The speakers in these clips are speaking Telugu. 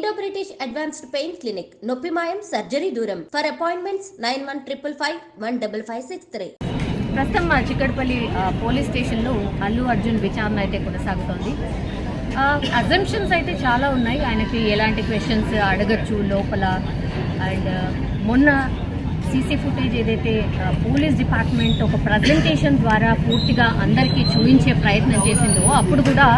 Indo British advanced pain clinic నొప్పిమాయం సర్జరీ దూరం ఫర్ అపాయింట్మెంట్స్ 9155515563. ప్రస్తుతం చిక్కడపల్లి పోలీస్ స్టేషన్లో అల్లు అర్జున్ విచారణ అయితే కొనసాగుతోంది. అజంప్షన్స్ అయితే చాలా ఉన్నాయి, ఆయనకి ఎలాంటి క్వశ్చన్స్ అడగచ్చు లోపల. అండ్ మొన్న సీసీ ఫుటేజ్ ఏదైతే పోలీస్ డిపార్ట్మెంట్ ఒక ప్రజెంటేషన్ ద్వారా పూర్తిగా అందరికీ చూపించే ప్రయత్నం చేసిందో అప్పుడు కూడా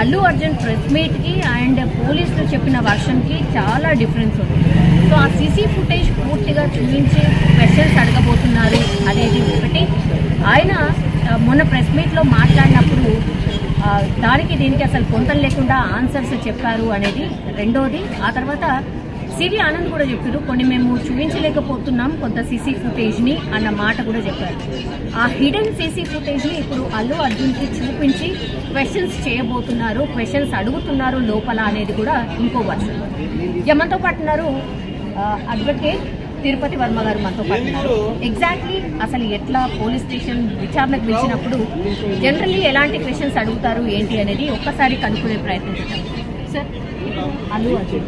అల్లు అర్జున్ ప్రెస్ మీట్కి అండ్ పోలీసులు చెప్పిన వర్షన్కి చాలా డిఫరెన్స్ ఉంది. సో ఆ సీసీ ఫుటేజ్ పూర్తిగా చూపించి క్వశ్చన్స్ అడగబోతున్నారు అనేది ఒకటి. ఆయన మొన్న ప్రెస్ మీట్లో మాట్లాడినప్పుడు దానికి దీనికి అసలు పొంతం లేకుండా ఆన్సర్స్ చెప్పారు అనేది రెండోది. ఆ తర్వాత సివి ఆనంద్ కూడా చెప్పారు, కొన్ని మేము చూపించలేకపోతున్నాం కొంత సీసీ ఫుటేజ్ని అన్న మాట కూడా చెప్పారు. ఆ హిడెన్ సీసీ ఫుటేజ్ని ఇప్పుడు అల్లు అర్జున్కి చూపించి క్వశ్చన్స్ చేయబోతున్నారు, క్వశ్చన్స్ అడుగుతున్నారు లోపల అనేది కూడా ఇంకో వర్షం. మనతో పాటు ఉన్నారు అడ్వకేట్ తిరుపతి వర్మ గారు మనతో పాటు. ఎగ్జాక్ట్లీ అసలు ఎట్లా పోలీస్ స్టేషన్ విచారణకు పిలిచినప్పుడు జనరల్లీ ఎలాంటి క్వశ్చన్స్ అడుగుతారు ఏంటి అనేది ఒక్కసారి కనుక్కునే ప్రయత్నం చేద్దాం. సార్, అల్లు అర్జున్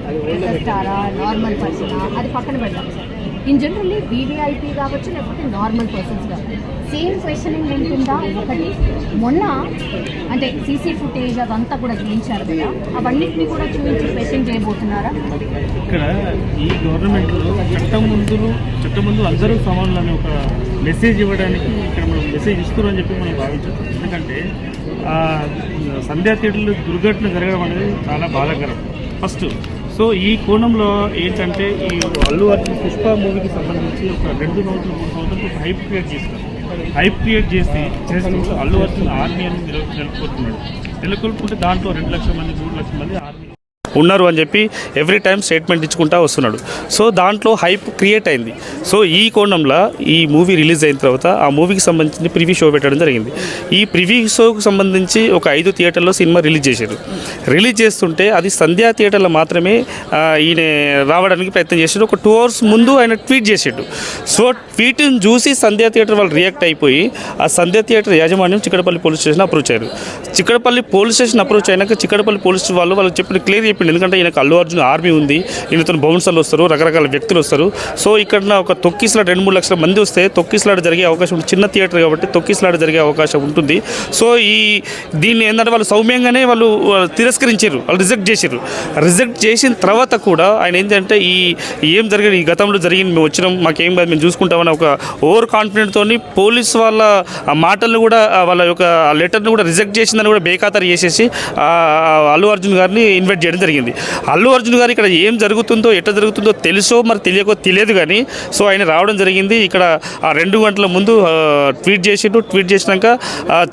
స్టారా నార్మల్ పర్సనా అది పక్కన పెడతాం సార్. ఇన్ జనరల్లీ వీవీఐపీ కావచ్చు లేకపోతే నార్మల్ పర్సన్స్ కావచ్చు, సేమ్ క్వశ్చనింగ్ ఉంటుందా? ఒకటి మొన్న అంటే సీసీ ఫుటేజ్ అదంతా కూడా చూపించారు కదా, అవన్నిటిని కూడా చూపించి క్వశ్చన్ చేయబోతున్నారా? ఇక్కడ ఈ గవర్నమెంట్లో చట్టం ముందు అందరూ సమానులు అనే ఒక మెసేజ్ ఇవ్వడానికి ఇక్కడ మనం మెసేజ్ ఇస్తున్నాం అని చెప్పి మనం భావించాం. ఎందుకంటే సంధ్యా థియేటర్లో దుర్ఘటన జరగడం అనేది చాలా బాధాకరం ఫస్ట్. సో ఈ కోణంలో ఏంటంటే ఈ అల్లు అర్జున్ పుష్ప మూవీకి సంబంధించి ఒక 2 సంవత్సరాలు 3 సంవత్సరాలు హైప్ క్రియేట్ చేస్తారు. హైప్ క్రియేట్ చేసి అల్లు అర్జున్ ఆర్మీ అని నెలకొల్పుతున్నాడు. నెలకొల్పుకుంటే దాంట్లో 2 లక్షల మంది 3 లక్షల మంది ఆర్మీ ఉన్నారు అని చెప్పి ఎవ్రీ టైం స్టేట్మెంట్ ఇచ్చుకుంటూ వస్తున్నాడు. సో దాంట్లో హైప్ క్రియేట్ అయింది. సో ఈ కోణంలో ఈ మూవీ రిలీజ్ అయిన తర్వాత ఆ మూవీకి సంబంధించి ప్రివ్యూ షో పెట్టడం జరిగింది. ఈ ప్రివ్యూ షోకు సంబంధించి ఒక 5 థియేటర్లో సినిమా రిలీజ్ చేశారు. రిలీజ్ చేస్తుంటే అది సంధ్యా థియేటర్లో మాత్రమే ఈయన రావడానికి ప్రయత్నం చేశాడు. ఒక 2 అవర్స్ ముందు ఆయన ట్వీట్ చేసాడు. సో ట్వీట్ని చూసి సంధ్యా థియేటర్ వాళ్ళు రియాక్ట్ అయిపోయి ఆ సంధ్యా థియేటర్ యాజమాన్యం చిక్కడపల్లి పోలీస్ స్టేషన్ అప్రోచ్ అయ్యారు. చిక్కడపల్లి పోలీస్ స్టేషన్ అప్రోచ్ అయినాక చిక్కడపల్లి పోలీస్ వాళ్ళకి చెప్పిన క్లియర్ చెప్పింది. ఎందుకంటే ఈయనకు అల్లు అర్జున్ ఆర్మీ ఉంది, ఈయనతో బౌన్సర్లు వస్తారు, రకరకాల వ్యక్తులు వస్తారు. సో ఇక్కడ ఒక తొక్కిసలాట 2-3 లక్షల మంది వస్తే తొక్కిసలాట జరిగే అవకాశం ఉంటుంది. చిన్న థియేటర్ కాబట్టి తొక్కిసలాట జరిగే అవకాశం ఉంటుంది. సో దీన్ని ఏంటంటే వాళ్ళు సౌమ్యంగానే వాళ్ళు తిరస్కరించారు, వాళ్ళు రిజెక్ట్ చేశారు. రిజెక్ట్ చేసిన తర్వాత కూడా ఆయన ఏంటంటే ఏం జరిగింది, ఈ గతంలో జరిగింది, మేము వచ్చినాం, మాకేం కాదు, మేము చూసుకుంటామని ఒక ఓవర్ కాన్ఫిడెంట్తో పోలీస్ వాళ్ళ మాటలను కూడా వాళ్ళ యొక్క లెటర్ని కూడా రిజెక్ట్ చేసిందని కూడా బేఖాతరు చేసేసి అల్లు అర్జున్ గారిని ఇన్వైట్ చేయడం జరిగింది. అల్లు అర్జున్ గారు ఇక్కడ ఏం జరుగుతుందో ఎట్లా జరుగుతుందో తెలుసో మరి తెలియదు కానీ సో ఆయన రావడం జరిగింది. ఇక్కడ ఆ 2 గంటల ముందు ట్వీట్ చేసిండు. ట్వీట్ చేసినాక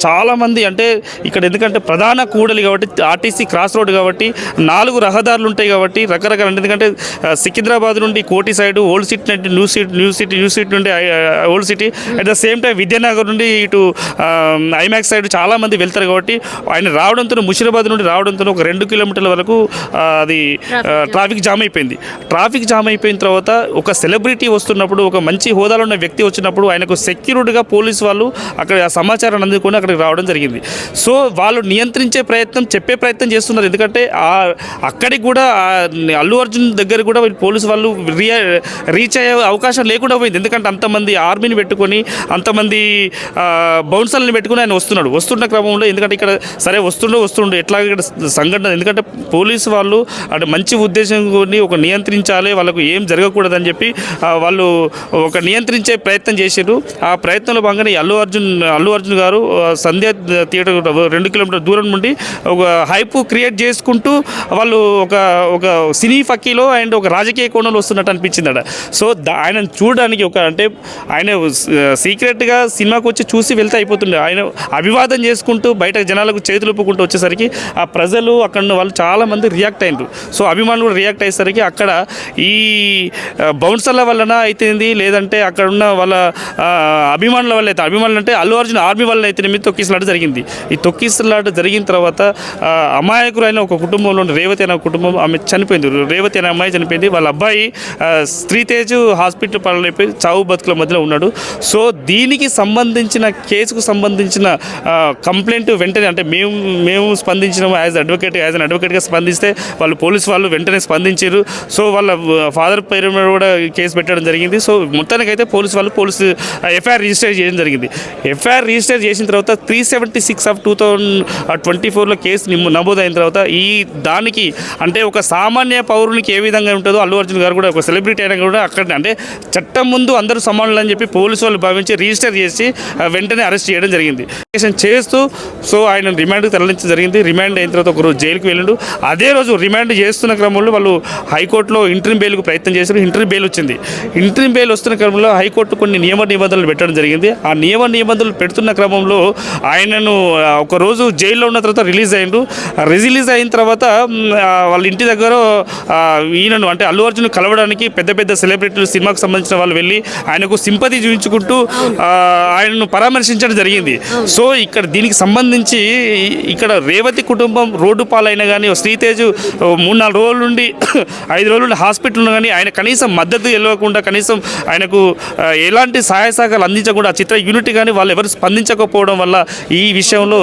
చాలామంది అంటే ఇక్కడ ఎందుకంటే ప్రధాన కూడలి కాబట్టి ఆర్టీసీ క్రాస్ రోడ్ కాబట్టి 4 రహదారులు ఉంటాయి కాబట్టి రకరకాల, ఎందుకంటే సికింద్రాబాద్ నుండి కోటి సైడ్ ఓల్డ్ సిటీ నుండి న్యూ సిటీ నుండి old city, at the same time Vidyanagar నుండి ఇటు ఐమాక్స్ సైడ్ చాలామంది వెళ్తారు కాబట్టి ఆయన రావడంతో ముషిరాబాద్ నుండి రావడంతో ఒక 2 కిలోమీటర్ల వరకు అది ట్రాఫిక్ జామ్ అయిపోయింది. ట్రాఫిక్ జామ్ అయిపోయిన తర్వాత ఒక సెలబ్రిటీ వస్తున్నప్పుడు, ఒక మంచి హోదాలో ఉన్న వ్యక్తి వచ్చినప్పుడు ఆయనకు సెక్యూరిటీగా పోలీసు వాళ్ళు అక్కడ ఆ సమాచారాన్ని అందుకొని అక్కడికి రావడం జరిగింది. సో వాళ్ళు నియంత్రించే ప్రయత్నం, చెప్పే ప్రయత్నం చేస్తున్నారు. ఎందుకంటే అక్కడికి కూడా అల్లు అర్జున్ దగ్గర కూడా పోలీసు వాళ్ళు రీచ్ అయ్యే అవకాశం లేకుండా పోయింది. ఎందుకంటే అంతమంది ఆర్మీని పెట్టుకొని అంతమంది బౌన్సర్లను పెట్టుకుని ఆయన వస్తున్న క్రమంలో, ఎందుకంటే ఇక్కడ సరే వస్తుండే ఎట్లా ఇక్కడ సంఘటన, ఎందుకంటే పోలీసు వాళ్ళు అంటే మంచి ఉద్దేశం కొని ఒక నియంత్రించాలి, వాళ్ళకు ఏం జరగకూడదని చెప్పి వాళ్ళు ఒక నియంత్రించే ప్రయత్నం చేశారు. ఆ ప్రయత్నంలో భాగంగానే అల్లు అర్జున్ గారు సంధ్యా థియేటర్ 2 కిలోమీటర్ల దూరం నుండి ఒక హైప్ క్రియేట్ చేసుకుంటూ వాళ్ళు ఒక సినీ ఫక్కీలో అండ్ ఒక రాజకీయ కోణంలో వస్తున్నట్టు అనిపించిందట. సో ఆయన చూడడానికి అంటే ఆయన సీక్రెట్గా సినిమాకి వచ్చి చూసి వెళ్తే అయిపోతుండే, ఆయన అభివాదం చేసుకుంటూ బయట జనాలకు చేతులు ఒప్పుకుంటూ వచ్చేసరికి ఆ ప్రజలు అక్కడ వాళ్ళు చాలామంది రియాక్ట్ అయినారు. సో అభిమానులు కూడా రియాక్ట్ అయ్యేసరికి అక్కడ ఈ బౌన్సర్ల వలన అయితేంది, లేదంటే అక్కడ ఉన్న వాళ్ళ అభిమానుల వల్ల అయితే, అభిమానులు అంటే అల్లు అర్జున్ ఆర్మీ వల్ల అయితే మీద తొక్కిసలాట జరిగింది. ఈ తొక్కిసలాట జరిగిన తర్వాత అమాయకులైన ఒక కుటుంబంలో రేవతి అనే కుటుంబం, ఆమె చనిపోయింది. రేవతి అనే అమ్మాయి చనిపోయింది. వాళ్ళ అబ్బాయి శ్రీతేజ్ హాస్పిటల్ పాలైపోయి చావు బతుకుల మధ్యలో ఉన్నాడు. సో దీనికి సంబంధించిన కేసుకు సంబంధించిన కంప్లైంట్ వెంటనే అంటే మేము స్పందించినాము యాజ్ అన్ అడ్వకేట్గా స్పందిస్తే వాళ్ళు పోలీసు వాళ్ళు వెంటనే స్పందించారు. సో వాళ్ళ ఫాదర్ పేరు మీద కూడా కేసు పెట్టడం జరిగింది. సో మొత్తానికైతే పోలీసు ఎఫ్ఐఆర్ రిజిస్టర్ చేయడం జరిగింది. ఎఫ్ఐఆర్ రిజిస్టర్ చేసిన తర్వాత 376/2024లో కేసు నమోదైన తర్వాత ఈ దానికి అంటే ఒక సామాన్య పౌరునికి ఏ విధంగా ఉంటుందో అల్లు అర్జున్ గారు కూడా ఒక సెలబ్రిటీ అయినా కూడా అక్కడ అంటే చట్టం ముందు అందరూ సమానులు అని చెప్పి పోలీసు వాళ్ళు భావించి రిజిస్టర్ చేసి వెంటనే అరెస్ట్ చేయడం జరిగింది. చేస్తూ సో ఆయన రిమాండ్కి తరలించడం జరిగింది. రిమాండ్ అయిన తర్వాత ఒకరోజు జైలుకి వెళ్ళిండు. అదే రోజు రిమాండ్ చేస్తున్న క్రమంలో వాళ్ళు హైకోర్టులో ఇంటర్వ్యూ బెయిల్కు ప్రయత్నం చేశారు. ఇంటర్వ్యూ బెయిల్ వచ్చింది. ఇంటర్వ్యూ బెయిల్ వస్తున్న క్రమంలో హైకోర్టు కొన్ని నియమ నిబంధనలు పెట్టడం జరిగింది. ఆ నియమ నిబంధనలు పెడుతున్న క్రమంలో ఆయనను ఒకరోజు జైల్లో ఉన్న తర్వాత రిలీజ్ అయిన తర్వాత వాళ్ళ ఇంటి దగ్గర ఈయనను అంటే అల్లు అర్జున్ కలవడానికి పెద్ద పెద్ద సెలబ్రిటీలు సినిమాకు సంబంధించిన వాళ్ళు వెళ్ళి ఆయనకు సింపతి చూపించుకుంటూ ఆయనను పరామర్శించడం జరిగింది. సో ఇక్కడ దీనికి సంబంధించి ఇక్కడ రేవతి కుటుంబం రోడ్డు పాలైన కానీ శ్రీతేజ్ 3-4 రోజుల నుండి 5 రోజుల నుండి హాస్పిటల్ కానీ ఆయన కనీసం మద్దతు ఇవ్వకుండా కనీసం ఆయనకు ఎలాంటి సహాయ సహకారాలు అందించకుండా చిత్ర యూనిట్ కానీ వాళ్ళు ఎవరు స్పందించకపోవడం వల్ల ఈ విషయంలో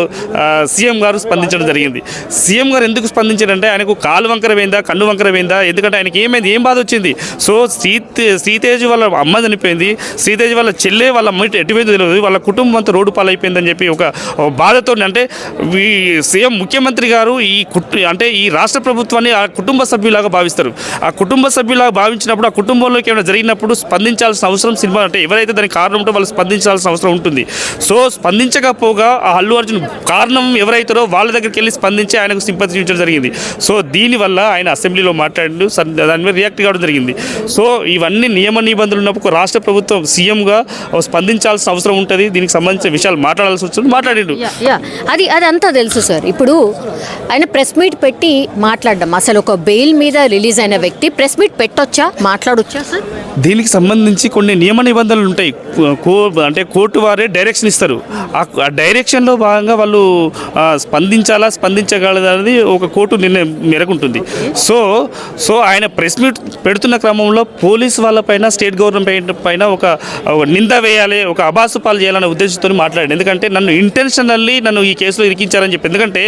సీఎం గారు స్పందించడం జరిగింది. సీఎం గారు ఎందుకు స్పందించారంటే ఆయనకు కాలు వంకర పోయిందా, కన్ను వంకర పోయిందా, ఎందుకంటే ఆయనకి ఏమైంది, ఏం బాధ వచ్చింది. సో శ్రీతేజ్ వాళ్ళ అమ్మ చనిపోయింది, శ్రీతేజ్ వాళ్ళ చెల్లె వాళ్ళ అమ్మ ఎటుపోయిందో తెలియదు, వాళ్ళ కుటుంబం అంతా రోడ్డు పాలైపోయిందని చెప్పి ఒక బాధతో అంటే ఈ సీఎం ముఖ్యమంత్రి గారు ఈ రాష్ట్ర ప్రభుత్వాన్ని ఆ కుటుంబ సభ్యులాగా భావిస్తారు. ఆ కుటుంబ సభ్యులాగా భావించినప్పుడు ఆ కుటుంబంలోకి ఏమైనా జరిగినప్పుడు స్పందించాల్సిన అవసరం సినిమా అంటే ఎవరైతే దానికి కారణం ఉంటో వాళ్ళు స్పందించాల్సిన అవసరం ఉంటుంది. సో స్పందించకపోగా ఆ అల్లు అర్జున్ కారణం ఎవరైతారో వాళ్ళ దగ్గరికి వెళ్ళి స్పందించి ఆయనకు సింపతి చూపించడం జరిగింది. సో దీనివల్ల ఆయన అసెంబ్లీలో మాట్లాడి దాని మీద రియాక్ట్ కావడం జరిగింది. సో ఇవన్నీ నియమ నిబంధనలు ఉన్నప్పుడు రాష్ట్ర ప్రభుత్వం సీఎంగా స్పందించాల్సిన అవసరం ఉంటుంది. దీనికి సంబంధించిన విషయాలు మాట్లాడాల్సి వచ్చింది, మాట్లాడిండు. అది అంతా తెలుసు సార్. ఇప్పుడు ఆయన ప్రెస్ మీట్ పెట్టి మాట్లాడడం, అసలు ఒక బెయిల్ మీద రిలీజ్ అయిన వ్యక్తి ప్రెస్ మీట్ పెట్టొచ్చా, మాట్లాడొచ్చా సార్? దీనికి సంబంధించి కొన్ని నియమ నిబంధనలు ఉంటాయి. అంటే కోర్టు వారే డైరెక్షన్ ఇస్తారు. ఆ డైరెక్షన్లో భాగంగా వాళ్ళు స్పందించగలదనేది ఒక కోర్టు నిర్ణయం మేరకు ఉంటుంది. సో ఆయన ప్రెస్ మీట్ పెడుతున్న క్రమంలో పోలీస్ వాళ్ళపైన స్టేట్ గవర్నమెంట్ పైన ఒక నింద వేయాలి, ఒక అబాసు పాలు చేయాలనే ఉద్దేశంతో మాట్లాడాడు. ఎందుకంటే నన్ను ఇంటెన్షనల్లీ ఈ కేసులో ఇరికించారని చెప్పి. ఎందుకంటే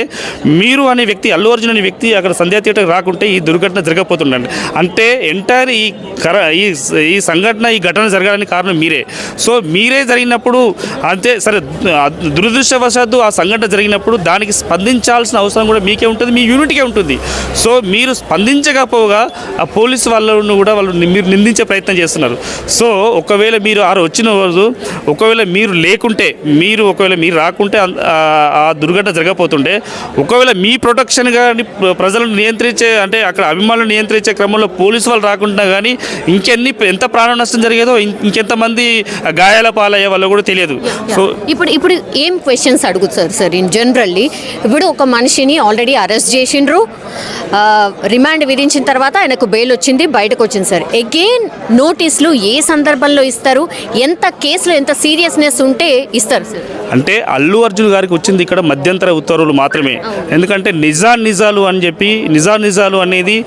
మీరు అనే వ్యక్తి, అల్లు అర్జున్ అనే వ్యక్తి అక్కడ సంధ్యా థియేటర్ రాకుంటే ఈ దుర్ఘటన జరగకపోతుండండి. అంటే ఎంటైర్ ఈ సంఘటన, ఈ ఘటన జరగడానికి కారణం మీరే. సో మీరే జరిగినప్పుడు అంతే సరే, దురదృష్టవశాత్తు ఆ సంఘటన జరిగినప్పుడు దానికి స్పందించాల్సిన అవసరం కూడా మీకే ఉంటుంది, మీ యూనిట్కే ఉంటుంది. సో మీరు స్పందించకపోగా ఆ పోలీసు వాళ్ళను కూడా మీరు నిందించే ప్రయత్నం చేస్తున్నారు. సో ఒకవేళ మీరు వచ్చిన రోజు ఒకవేళ మీరు లేకుంటే, ఒకవేళ మీరు రాకుంటే ఆ దుర్ఘటన జరగకపోతుండే, ఒకవేళ మీ ప్రొటెక్షన్ కానీ ప్రజలను నియంత్రించే అంటే అక్కడ అభిమానులను నియంత్రించే క్రమంలో పోలీసు వాళ్ళు రాకుండా కానీ ఎంత ప్రాణ నష్టం జరిగేదో, ఇంకెంతమంది గాయాల పాలయ్యే వాళ్ళు కూడా తెలియదు. సో ఇప్పుడు ఏం క్వశ్చన్స్ అడుగుతారు సార్ ఇన్ జనరల్లీ? ఇప్పుడు ఒక మనిషిని ఆల్రెడీ అరెస్ట్ చేసిండ్రు, రిమాండ్ విధించిన తర్వాత ఆయనకు బెయిల్ వచ్చింది, బయటకు వచ్చింది సార్. అగైన్ నోటీసులు ఏ సందర్భంలో ఇస్తారు, ఎంత కేసులో ఎంత సీరియస్నెస్ ఉంటే ఇస్తారు సార్? అంటే అల్లు అర్జున్ గారికి వచ్చింది ఇక్కడ మధ్యంతర ఉత్తర్వులు మాత్రమే. ఎందుకంటే నిజాలు అని చెప్పి నిజాలు అనేది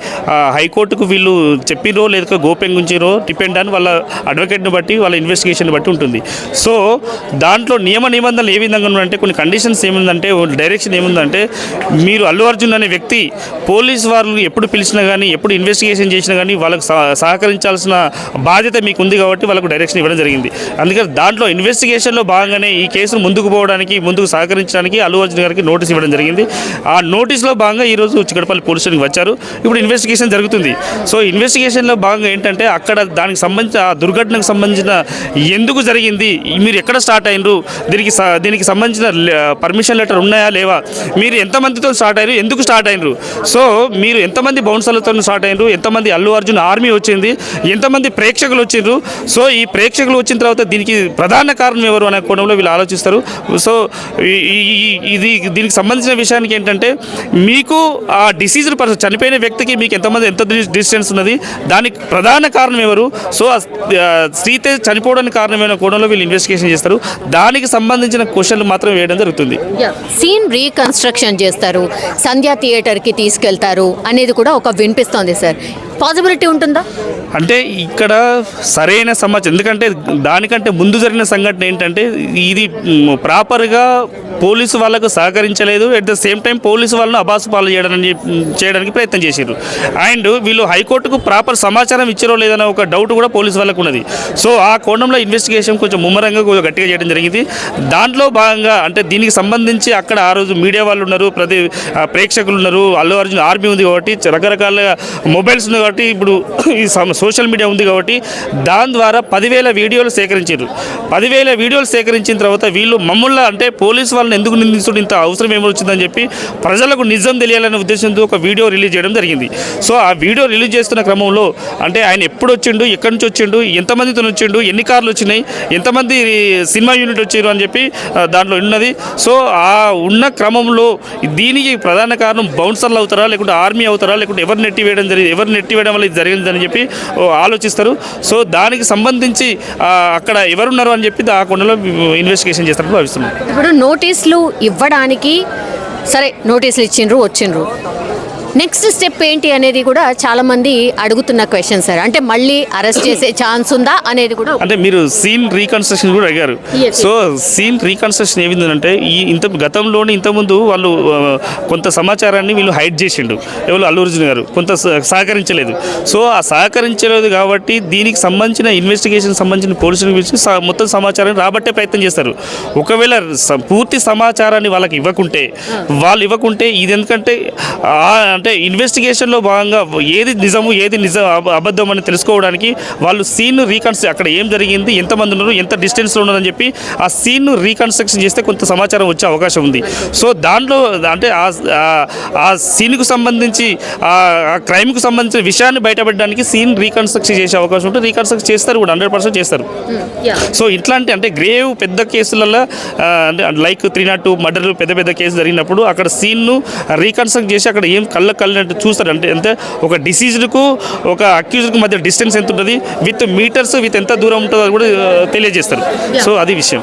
హైకోర్టుకు వీళ్ళు చెప్పిరో లేదా గోప్యంగా ఉంచిరో డిపెండ్ అని వాళ్ళ అడ్వకేట్ని బట్టి, వాళ్ళ ఇన్వెస్టిగేషన్ బట్టి ఉంటుంది. సో దాంట్లో నియమ నిబంధనలు ఏ విధంగా ఉన్నాయంటే కొన్ని కండిషన్స్ ఏముందంటే, డైరెక్షన్ ఏముందంటే, మీరు అల్లు అర్జున్ అనే వ్యక్తి పోలీస్ వాళ్ళు ఎప్పుడు పిలిచినా కానీ, ఎప్పుడు ఇన్వెస్టిగేషన్ చేసినా కానీ వాళ్ళకు సహకరించాల్సిన బాధ్యత మీకు ఉంది కాబట్టి వాళ్ళకు డైరెక్షన్ ఇవ్వడం జరిగింది. అందుకని దాంట్లో ఇన్వెస్టిగేషన్లో భాగంగానే ఈ కేసును ముందుకు పోవడానికి, ముందుకు సహకరించడానికి అల్లు అర్జున్ గారికి నోటీస్ ఇవ్వడం జరిగింది. ఆ నోటీస్లో భాగంగా ఈరోజు చిక్కడపల్లి పోలీస్ స్టేషన్కి వచ్చారు. ఇప్పుడు ఇన్వెస్టిగేషన్ జరుగుతుంది. సో ఇన్వెస్టిగేషన్లో భాగంగా ఏంటంటే అక్కడ దానికి సంబంధించిన ఆ దుర్ఘటనకు సంబంధించిన ఎందుకు జరిగింది, మీరు ఎక్కడ స్టార్ట్ అయినరు, దీనికి సంబంధించిన పర్మిషన్ లెటర్ ఉన్నాయా లేవా, మీరు ఎంతమందితో స్టార్ట్ అయ్యారు, ఎందుకు స్టార్ట్ అయినరు, సో మీరు ఎంతమంది బౌన్సర్లతో స్టార్ట్ అయినరు, ఎంతమంది అల్లు అర్జున్ ఆర్మీ వచ్చింది, ఎంతమంది ప్రేక్షకులు వచ్చిండ్రు, సో ఈ ప్రేక్షకులు వచ్చిన తర్వాత దీనికి ప్రధాన కారణం ఎవరు అనే కోణంలో వీళ్ళు ఆలోచిస్తారు. సో దీనికి సంబంధించిన విషయానికి ఏంటంటే, మీకు ఆ డిసీజ్డ్ పర్సన్ చనిపోయిన వ్యక్తికి మీకు ఎంత డిస్టెన్స్ ఉన్నది, దానికి ప్రధాన కారణం ఎవరు, సో శ్రీతేజ్ చనిపోవడానికి కారణమైన కోణంలో వీళ్ళు ఇన్వెస్టిగేషన్ చేస్తారు. దానికి సంబంధించిన క్వశ్చన్లు మాత్రం వేయడం జరుగుతుంది. సీన్ రీకన్స్ట్రక్షన్ చేస్తారు, సంధ్యా థియేటర్కి తీసుకెళ్తారు అనేది కూడా ఒక వినిపిస్తోంది సార్. పాసిబిలిటీ ఉంటుందా? అంటే ఇక్కడ సరైన సమాచారం, ఎందుకంటే దానికంటే ముందు జరిగిన సంఘటన ఏంటంటే ఇది ప్రాపర్గా పోలీసు వాళ్ళకు సహకరించలేదు. At the same time police వాళ్ళను అబాసు పాలు చేయడానికి ప్రయత్నం చేశారు. అండ్ వీళ్ళు హైకోర్టుకు ప్రాపర్ సమాచారం ఇచ్చారో లేదన్న ఒక డౌట్ కూడా పోలీసు వాళ్ళకు ఉన్నది. సో ఆ కోణంలో ఇన్వెస్టిగేషన్ కొంచెం ముమ్మరంగా కొంచెం గట్టిగా చేయడం జరిగింది. దాంట్లో భాగంగా అంటే దీనికి సంబంధించి అక్కడ ఆ రోజు మీడియా వాళ్ళు ఉన్నారు, ప్రేక్షకులు ఉన్నారు, అల్లు అర్జున్ ఆర్మీ ఉంది కాబట్టి రకరకాల మొబైల్స్ ఉంది కాబట్టి ఇప్పుడు ఈ సోషల్ మీడియా ఉంది కాబట్టి దాని ద్వారా 10,000 వీడియోలు సేకరించారు. 10,000 వీడియోలు సేకరించిన తర్వాత వీళ్ళు మమ్మల్ని అంటే పోలీసు వాళ్ళని ఎందుకు నిందిస్తుడు, ఇంత అవసరం ఏమొచ్చిందని చెప్పి ప్రజలకు నిజం తెలియాలనే ఉద్దేశంతో ఒక వీడియో రిలీజ్ చేయడం జరిగింది. సో ఆ వీడియో రిలీజ్ చేస్తున్న క్రమంలో అంటే ఆయన ఎప్పుడు వచ్చిండు, ఎక్కడి నుంచి వచ్చిండు, ఎంతమందితో వచ్చిండు, ఎన్ని కార్లు వచ్చినాయి, ఎంతమంది సినిమా యూనిట్ వచ్చారు అని చెప్పి దాంట్లో ఉన్నది. సో ఆ ఉన్న క్రమంలో దీనికి ప్రధాన కారణం బౌన్సర్లు అవుతారా, లేకుంటే ఆర్మీ అవుతారా, లేకుంటే ఎవరు నెట్టివేయడం వల్ల ఇది జరిగిందని చెప్పి ఆలోచిస్తారు. సో దానికి సంబంధించి అక్కడ ఎవరున్నారు అని చెప్పి ఆ కొండలో ఇన్వెస్టిగేషన్ చేస్తారని భావిస్తున్నాం. ఇప్పుడు నోటీసులు ఇవ్వడానికి సరే నోటీసులు వచ్చిండ్రు నెక్స్ట్ స్టెప్ ఏంటి అనేది కూడా చాలా మంది అడుగుతున్న క్వశ్చన్ సార్. అంటే మళ్ళీ అరెస్ట్ చేసే ఛాన్స్ ఉందా అనేది కూడా. అంటే మీరు సీన్ రీకన్స్ట్రక్షన్ కూడా అడిగారు. సో సీన్ రీకన్స్ట్రక్షన్ ఏమిందంటే గతంలోనే ఇంతకుముందు వాళ్ళు కొంత సమాచారాన్ని వీళ్ళు హైడ్ చేసిండు, ఎవరు అల్లు అర్జున్ గారు కొంత సహకరించలేదు. సో ఆ సహకరించలేదు కాబట్టి దీనికి సంబంధించిన ఇన్వెస్టిగేషన్ సంబంధించిన పోలీసుల గురించి మొత్తం సమాచారాన్ని రాబట్టే ప్రయత్నం చేస్తారు. ఒకవేళ పూర్తి సమాచారాన్ని వాళ్ళకి ఇవ్వకుంటే ఇది ఎందుకంటే అంటే ఇన్వెస్టిగేషన్లో భాగంగా ఏది నిజము ఏది అబద్ధం అని తెలుసుకోవడానికి వాళ్ళు సీన్ రీకన్స్ట్రక్షన్ అక్కడ ఏం జరిగింది, ఎంతమంది ఉన్నారు, ఎంత డిస్టెన్స్లో ఉన్నారని చెప్పి ఆ సీన్ రీకన్స్ట్రక్షన్ చేస్తే కొంత సమాచారం వచ్చే అవకాశం ఉంది. సో దాంట్లో అంటే ఆ సీన్కు సంబంధించి ఆ క్రైమ్కు సంబంధించిన విషయాన్ని బయటపెట్టడానికి సీన్ రీకన్స్ట్రక్షన్ చేసే అవకాశం ఉంటుంది. రీకన్స్ట్రక్ట్ చేస్తారు కూడా 100% చేస్తారు. సో ఇట్లాంటి అంటే గ్రేవ్ పెద్ద కేసులలో అంటే లైక్ 302 మర్డర్లు పెద్ద కేసు జరిగినప్పుడు అక్కడ సీన్ను రీకన్స్ట్రక్ట్ చేసి అక్కడ ఏం కళ్ళంటే చూస్తారు. అంటే ఒక డిసీజ్కు ఒక అక్యూజ్కు మధ్య డిస్టెన్స్ ఎంత ఉంటుంది, విత్ మీటర్స్ విత్ ఎంత దూరం ఉంటుందో కూడా తెలియజేస్తారు. సో అది విషయం.